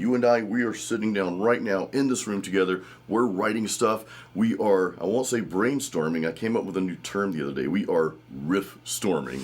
You and I, we are sitting down right now in this room together. We're writing stuff. We are, I won't say brainstorming. I came up with a new term the other day. We are riff storming.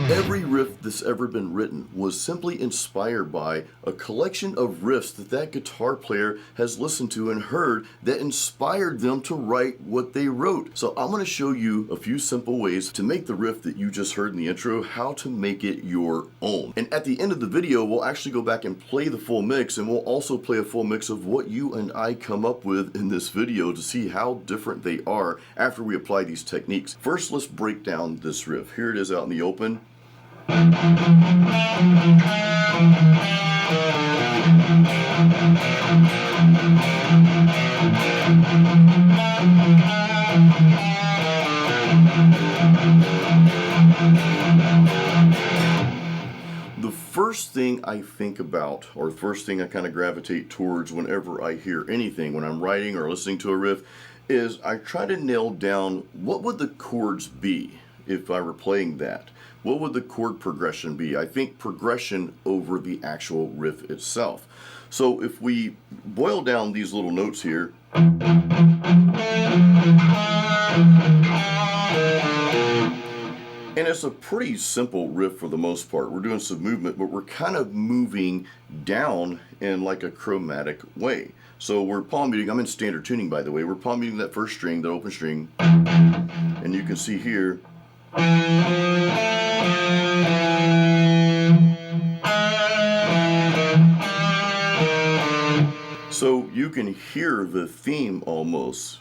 Every riff that's ever been written was simply inspired by a collection of riffs that guitar player has listened to and heard that inspired them to write what they wrote. So I'm going to show you a few simple ways to make the riff that you just heard in the intro, how to make it your own. And at the end of the video, we'll actually go back and play the full mix, and we'll also play a full mix of what you and I come up with in this video to see how different they are after we apply these techniques. First, let's break down this riff. Here it is out in the open. The first thing I think about, or the first thing I kind of gravitate towards whenever I hear anything, when I'm writing or listening to a riff, is I try to nail down what would the chords be if I were playing that. What would the chord progression be? I think progression over the actual riff itself. So if we boil down these little notes here, and it's a pretty simple riff for the most part. We're doing some movement, but we're kind of moving down in like a chromatic way. So we're palm muting. I'm in standard tuning, by the way. We're palm muting that first string, that open string, and you can see here, so you can hear the theme almost.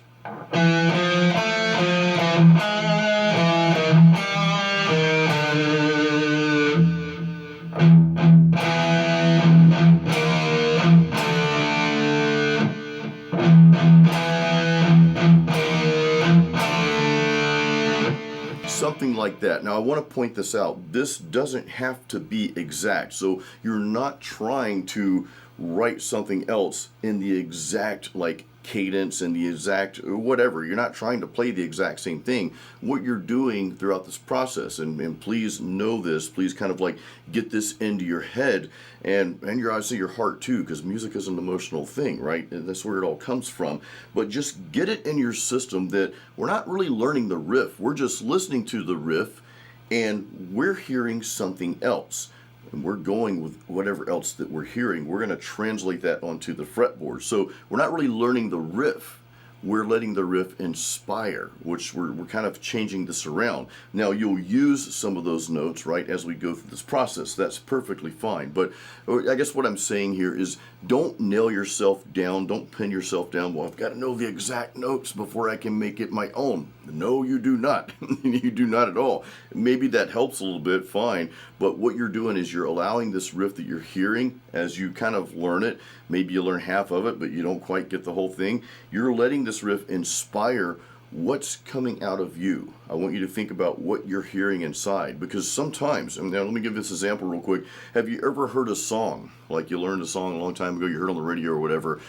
Something like that. Now I want to point this out. This doesn't have to be exact. So you're not trying to write something else in the exact like cadence and the exact whatever. You're not trying to play the exact same thing. What you're doing throughout this process, and please know this, please kind of like get this into your head and your obviously your heart too, because music is an emotional thing, right? And that's where it all comes from. But just get it in your system that we're not really learning the riff. We're just listening to the riff and we're hearing something else. And we're going with whatever else that we're hearing. We're going to translate that onto the fretboard. So we're not really learning the riff. We're letting the riff inspire, which we're kind of changing this around. Now you'll use some of those notes, right, as we go through this process. That's perfectly fine. But I guess what I'm saying here is don't nail yourself down. Don't pin yourself down. Well, I've got to know the exact notes before I can make it my own. No, you do not. You do not at all. Maybe that helps a little bit, fine. But what you're doing is you're allowing this riff that you're hearing as you kind of learn it. Maybe you learn half of it, but you don't quite get the whole thing. You're letting this riff inspire what's coming out of you. I want you to think about what you're hearing inside, because sometimes, and now let me give this example real quick. Have you ever heard a song, like you learned a song a long time ago, you heard it on the radio or whatever,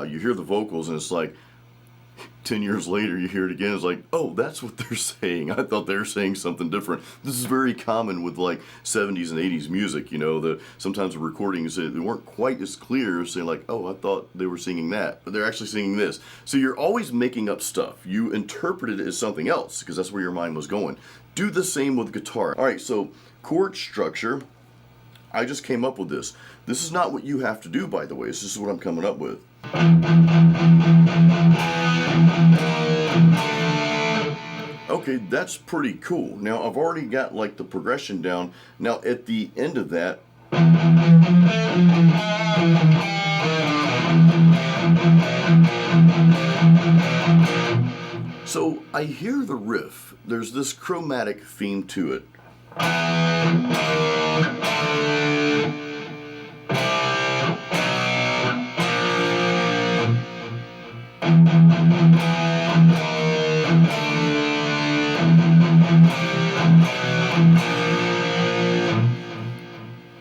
you hear the vocals and it's like, 10 years later you hear it again, it's like, oh, that's what they're saying. I thought they were saying something different. This is very common with like 70s and 80s music, you know, that sometimes the recordings, they weren't quite as clear, saying like, oh, I thought they were singing that, but they're actually singing this. So you're always making up stuff. You interpreted it as something else because that's where your mind was going. Do the same with guitar. All right, so chord structure, I just came up with this. This is not what you have to do, by the way. This is what I'm coming up with. Okay, that's pretty cool. Now I've already got like the progression down. Now at the end of that, so I hear the riff. There's this chromatic theme to it.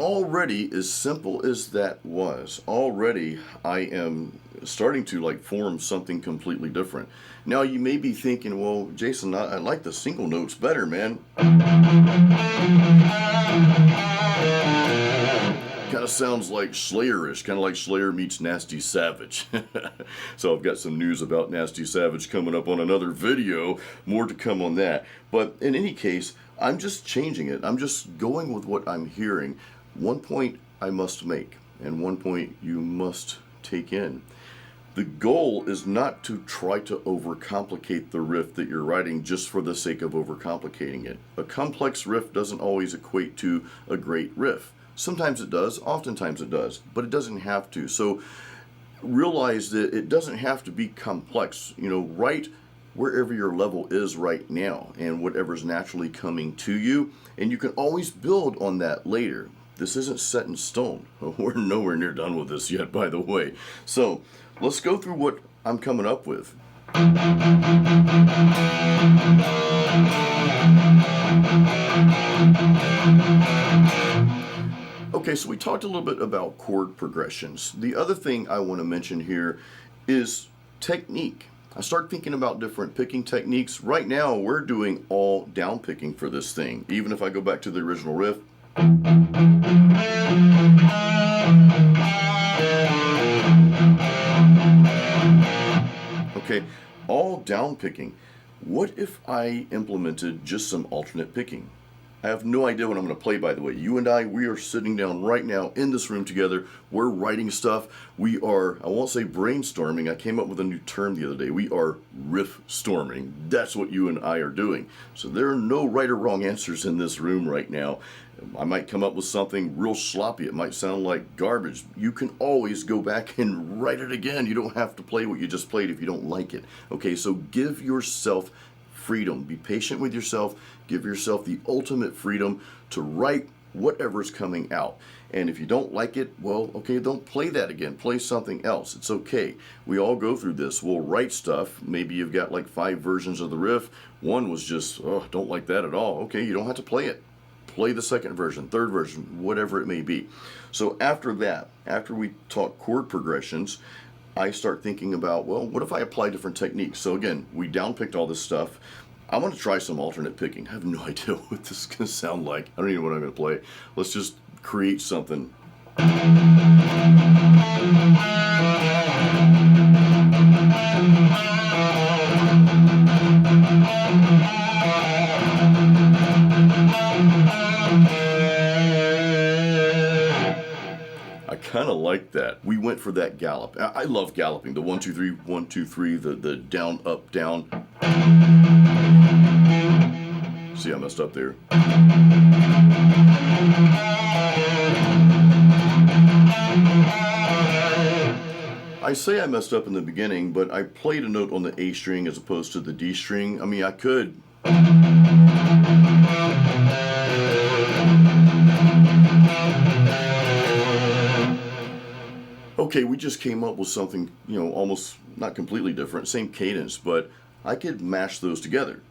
already, as simple as that was, already I am starting to like form something completely different. Now you may be thinking, well, Jason, I like the single notes better, man. Kind of sounds like Slayer-ish, kind of like Slayer meets Nasty Savage. So I've got some news about Nasty Savage coming up on another video, more to come on that. But in any case, I'm just changing it. I'm just going with what I'm hearing. One point I must make, and one point you must take in. The goal is not to try to overcomplicate the riff that you're writing just for the sake of overcomplicating it. A complex riff doesn't always equate to a great riff. Sometimes it does, oftentimes it does, but it doesn't have to. So realize that it doesn't have to be complex. You know, write wherever your level is right now and whatever's naturally coming to you, and you can always build on that later. This isn't set in stone. We're nowhere near done with this yet, by the way. So let's go through what I'm coming up with. Okay, so we talked a little bit about chord progressions. The other thing I want to mention here is technique. I start thinking about different picking techniques. Right now, we're doing all down picking for this thing. Even if I go back to the original riff. Okay, all down picking. What if I implemented just some alternate picking? I have no idea what I'm going to play, by the way. You and I, we are sitting down right now in this room together. We're writing stuff. We are, I won't say brainstorming. I came up with a new term the other day. We are riff storming. That's what you and I are doing. So there are no right or wrong answers in this room right now. I might come up with something real sloppy. It might sound like garbage. You can always go back and write it again. You don't have to play what you just played if you don't like it. Okay, so give yourself freedom. Be patient with yourself. Give yourself the ultimate freedom to write whatever's coming out. And if you don't like it, well, okay, don't play that again. Play something else. It's okay. We all go through this. We'll write stuff. Maybe you've got like 5 versions of the riff. One was just, oh, don't like that at all. Okay, you don't have to play it. Play the second version, third version, whatever it may be. So after that, after we talk chord progressions, I start thinking about, well, what if I apply different techniques? So again, we downpicked all this stuff. I want to try some alternate picking. I have no idea what this is going to sound like. I don't even know what I'm going to play. Let's just create something. I kind of like that. We went for that gallop. I love galloping. The 1 2 3 1 2 3. The down up down. See, I messed up there. I say I messed up in the beginning, but I played a note on the A string as opposed to the D string. I mean, I could. Okay, we just came up with something, you know, almost not completely different, same cadence, but I could mash those together.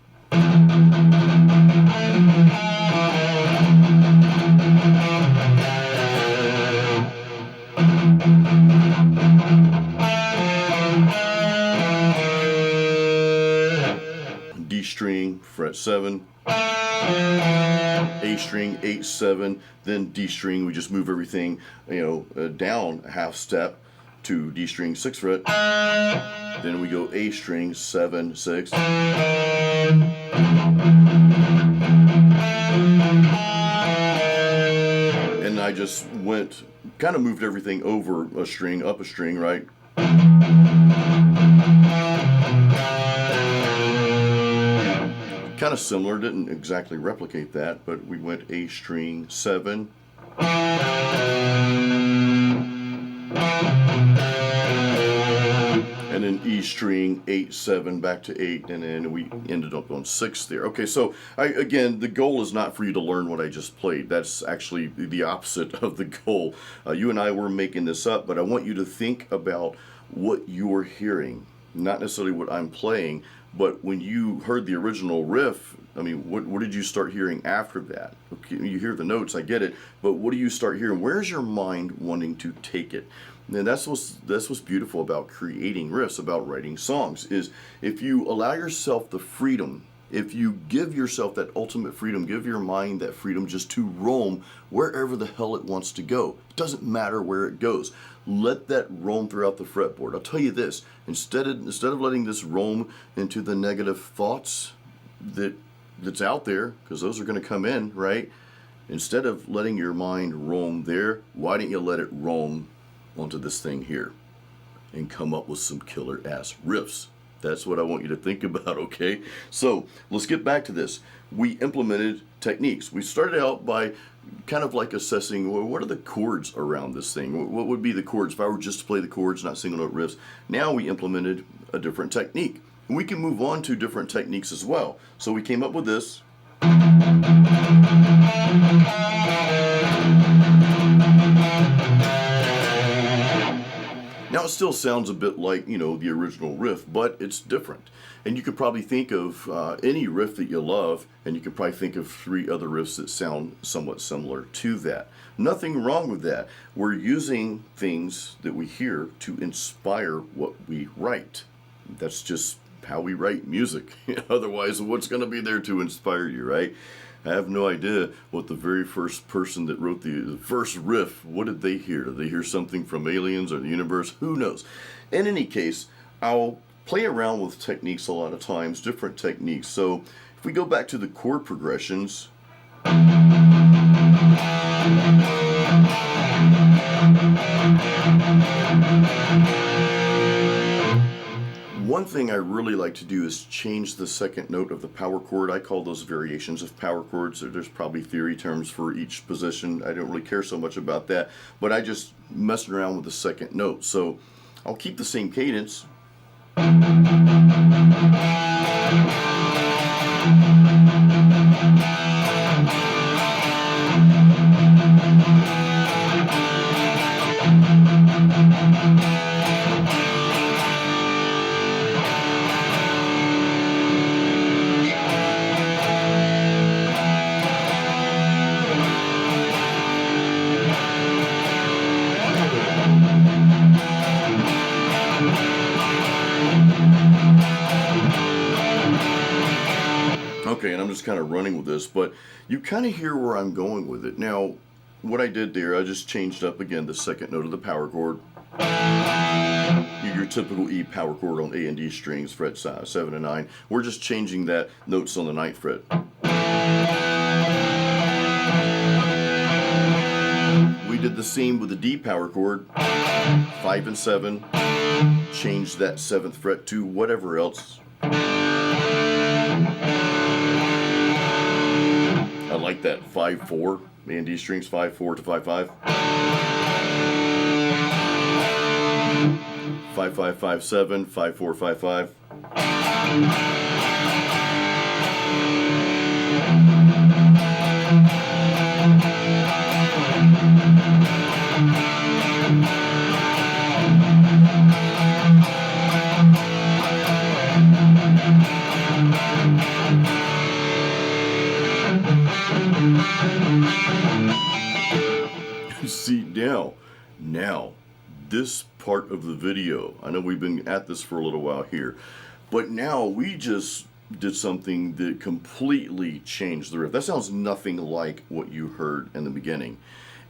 D string, fret 7, A string, 8 7, then D string. We just move everything, you know, down a half step to D string 6 fret. Then we go A string 7 6. And I just went, kind of moved everything over a string, up a string, right? Kind of similar, didn't exactly replicate that, but we went A string 7. And then E string 8 7 back to 8, and then we ended up on 6 there. Okay, so again, the goal is not for you to learn what I just played. That's actually the opposite of the goal. You and I were making this up, but I want you to think about what you're hearing, not necessarily what I'm playing, But when you heard the original riff, I mean, what did you start hearing after that? Okay, you hear the notes, I get it, but what do you start hearing? Where's your mind wanting to take it? And that's what's beautiful about creating riffs, about writing songs, is if you allow yourself the freedom, if you give yourself that ultimate freedom, give your mind that freedom just to roam wherever the hell it wants to go. It doesn't matter where it goes. Let that roam throughout the fretboard. I'll tell you this, instead of letting this roam into the negative thoughts that's out there, because those are going to come in, right? Instead of letting your mind roam there, why don't you let it roam onto this thing here and come up with some killer ass riffs? That's what I want you to think about, okay? So let's get back to this. We implemented techniques. We started out by kind of like assessing, well, what are the chords around this thing? What would be the chords if I were just to play the chords, not single note riffs? Now we implemented a different technique. And we can move on to different techniques as well. So we came up with this. Now it still sounds a bit like, the original riff, but it's different. And you could probably think of any riff that you love, and you could probably think of 3 other riffs that sound somewhat similar to that. Nothing wrong with that. We're using things that we hear to inspire what we write. That's just how we write music. Otherwise, what's going to be there to inspire you, right? I have no idea what the very first person that wrote the first riff, what did they hear? Did they hear something from aliens or the universe? Who knows? In any case, I'll play around with techniques a lot of times, different techniques. So if we go back to the chord progressions, one thing I really like to do is change the second note of the power chord. I call those variations of power chords. There's probably theory terms for each position. I don't really care so much about that, but I just mess around with the second note. So I'll keep the same cadence. Okay, and I'm just kind of running with this, but you kind of hear where I'm going with it. Now, what I did there, I just changed up again the second note of the power chord. Your typical E power chord on A and D strings, fret 7 and 9. We're just changing that notes on the 9th fret. We did the same with the D power chord, 5 and 7. Change that 7th fret to whatever else. I like that 5-4, A and D strings, 5-4 to 5-5. 5-5-5-7, 5-4-5-5. See, now, this part of the video, I know we've been at this for a little while here, but now we just did something that completely changed the riff. That sounds nothing like what you heard in the beginning.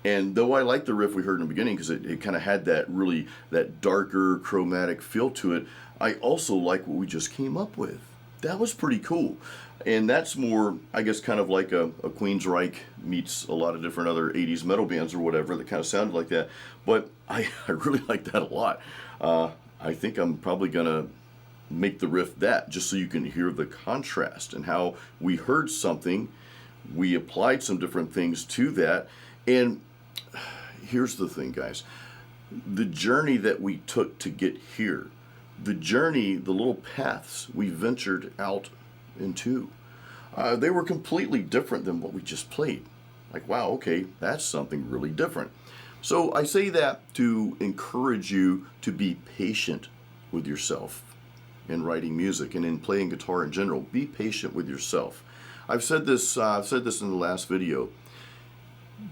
And though I like the riff we heard in the beginning because it kind of had that darker chromatic feel to it, I also like what we just came up with. That was pretty cool. And that's more, I guess, kind of like a Queensryche meets a lot of different other 80s metal bands or whatever that kind of sounded like that. But I really like that a lot. I think I'm probably going to make the riff that, just so you can hear the contrast and how we heard something, we applied some different things to that. And here's the thing, guys. The journey that we took to get here, the journey, the little paths we ventured out into, they were completely different than what we just played. Like, wow, okay, that's something really different. So I say that to encourage you to be patient with yourself. in writing music and in playing guitar in general. Be patient with yourself. I've said this in the last video.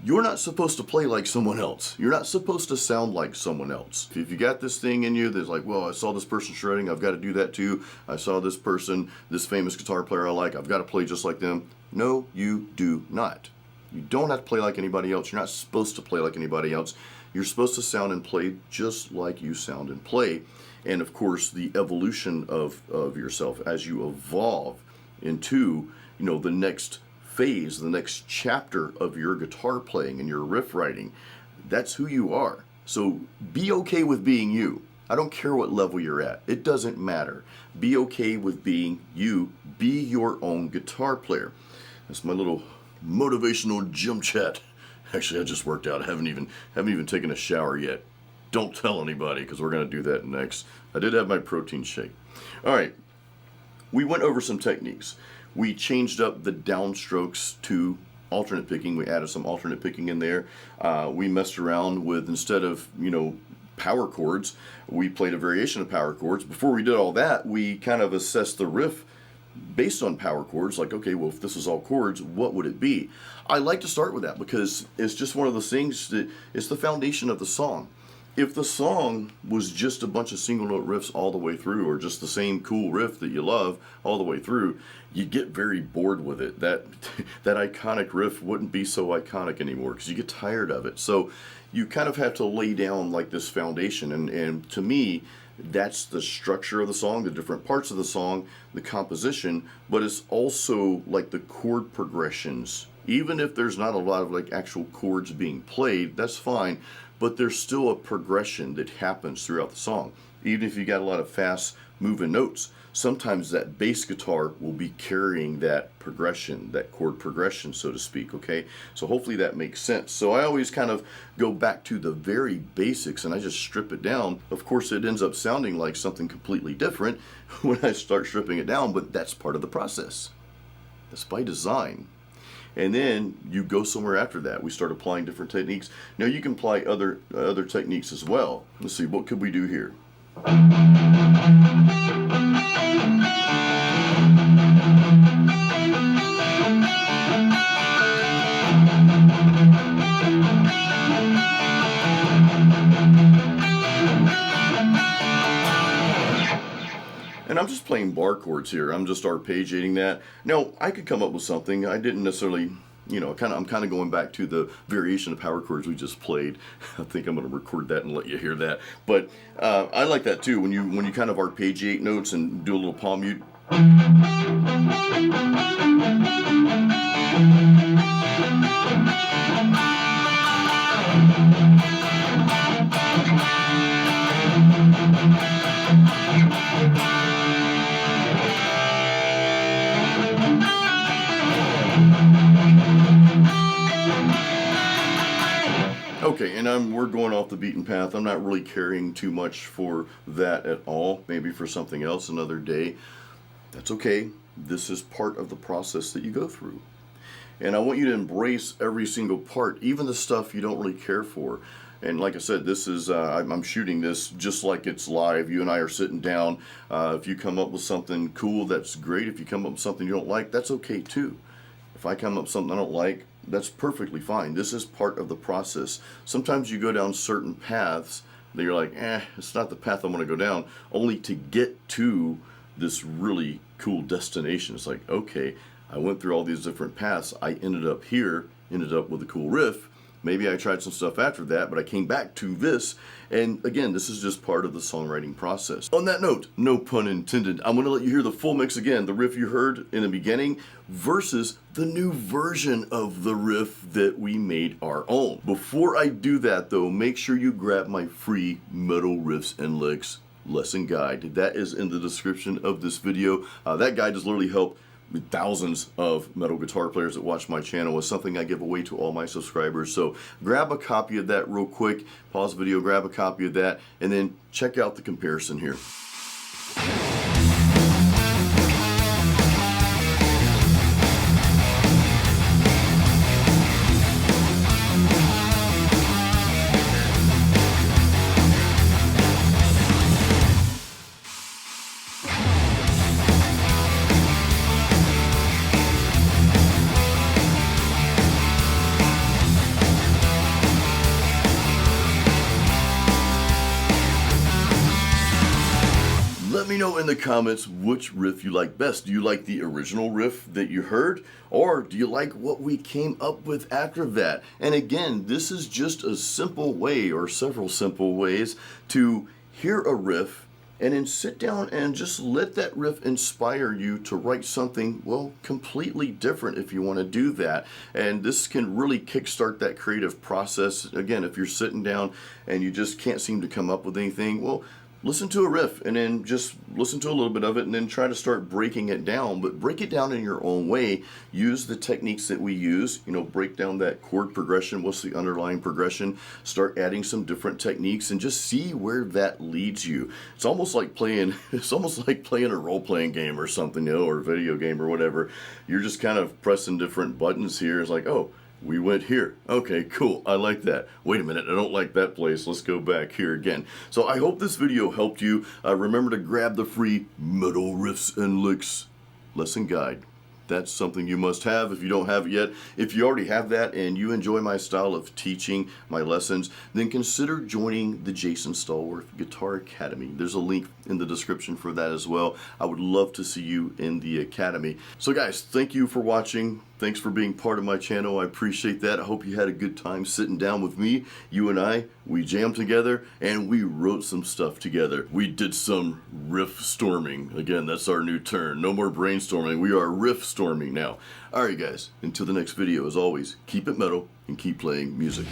You're not supposed to play like someone else. You're not supposed to sound like someone else. If you got this thing in you that's like, well, I saw this person shredding, I've got to do that too. I saw this person, this famous guitar player I like, I've got to play just like them. No, you do not. You don't have to play like anybody else. You're not supposed to play like anybody else. You're supposed to sound and play just like you sound and play. And of course, the evolution of yourself as you evolve into, the next phase, the next chapter of your guitar playing and your riff writing, that's who you are. So be okay with being you. I don't care what level you're at. It doesn't matter. Be okay with being you. Be your own guitar player. That's my little motivational gym chat. Actually, I just worked out. I haven't even taken a shower yet. Don't tell anybody, because we're going to do that next. I did have my protein shake. All right. We went over some techniques. We changed up the downstrokes to alternate picking. We added some alternate picking in there. We messed around with, instead of, power chords, we played a variation of power chords. Before we did all that, we kind of assessed the riff based on power chords. Like, okay, well, if this is all chords, what would it be? I like to start with that because it's just one of those things that it's the foundation of the song. If the song was just a bunch of single note riffs all the way through, or just the same cool riff that you love all the way through, you get very bored with it. That iconic riff wouldn't be so iconic anymore because you get tired of it. So you kind of have to lay down like this foundation. And to me, that's the structure of the song, the different parts of the song, the composition, but it's also like the chord progressions. Even if there's not a lot of like actual chords being played, that's fine. But there's still a progression that happens throughout the song. Even if you got a lot of fast moving notes, sometimes that bass guitar will be carrying that progression, that chord progression, so to speak, okay? So hopefully that makes sense. So I always kind of go back to the very basics and I just strip it down. Of course, it ends up sounding like something completely different when I start stripping it down, but that's part of the process. That's by design. And then you go somewhere after that. We start applying different techniques. Now you can apply other techniques as well. Let's see, what could we do here? And I'm just playing bar chords here. I'm just arpeggiating that. Now, I could come up with something. I didn't necessarily, I'm kind of going back to the variation of power chords we just played. I think I'm going to record that and let you hear that. But I like that too. When you kind of arpeggiate notes and do a little palm mute. Okay, and we're going off the beaten path. I'm not really caring too much for that at all. Maybe for something else another day. That's okay. This is part of the process that you go through. And I want you to embrace every single part, even the stuff you don't really care for. And like I said, this is I'm shooting this just like it's live. You and I are sitting down. If you come up with something cool, that's great. If you come up with something you don't like, that's okay too. If I come up with something I don't like, that's perfectly fine. This is part of the process. Sometimes you go down certain paths that you're like, it's not the path I want to go down, only to get to this really cool destination. It's like, okay, I went through all these different paths. I ended up here, ended up with a cool riff. Maybe I tried some stuff after that, but I came back to this. And again, this is just part of the songwriting process. On that note, no pun intended, I'm going to let you hear the full mix again, the riff you heard in the beginning versus the new version of the riff that we made our own. Before I do that though, make sure you grab my free Metal Riffs and Licks lesson guide. That is in the description of this video. That guide does literally help thousands of metal guitar players that watch my channel. Is something I give away to all my subscribers. So grab a copy of that real quick, pause the video, grab a copy of that, and then check out the comparison here. me know in the comments which riff you like best. Do you like the original riff that you heard? Or do you like what we came up with after that? And again, this is just a simple way, or several simple ways, to hear a riff and then sit down and just let that riff inspire you to write something, well, completely different if you want to do that. And this can really kickstart that creative process. Again, if you're sitting down and you just can't seem to come up with anything, well, listen to a riff and then just listen to a little bit of it and then try to start breaking it down. But break it down in your own way. Use the techniques that we use. You know, break down that chord progression. What's the underlying progression? Start adding some different techniques and just see where that leads you. It's almost like playing a role-playing game or something, you know, or a video game or whatever. You're just kind of pressing different buttons here. It's like, oh, we went here. Okay, cool. I like that. Wait a minute. I don't like that place. Let's go back here again. So I hope this video helped you. Remember to grab the free Metal Riffs and Licks lesson guide. That's something you must have if you don't have it yet. If you already have that and you enjoy my style of teaching, my lessons, then consider joining the Jason Stallworth Guitar Academy. There's a link in the description for that as well. I would love to see you in the academy. So guys, thank you for watching. Thanks for being part of my channel. I appreciate that. I hope you had a good time sitting down with me. You and I, we jammed together and we wrote some stuff together. We did some riff storming. Again, that's our new term. No more brainstorming. We are riff storming now. All right, guys, until the next video, as always, keep it metal and keep playing music.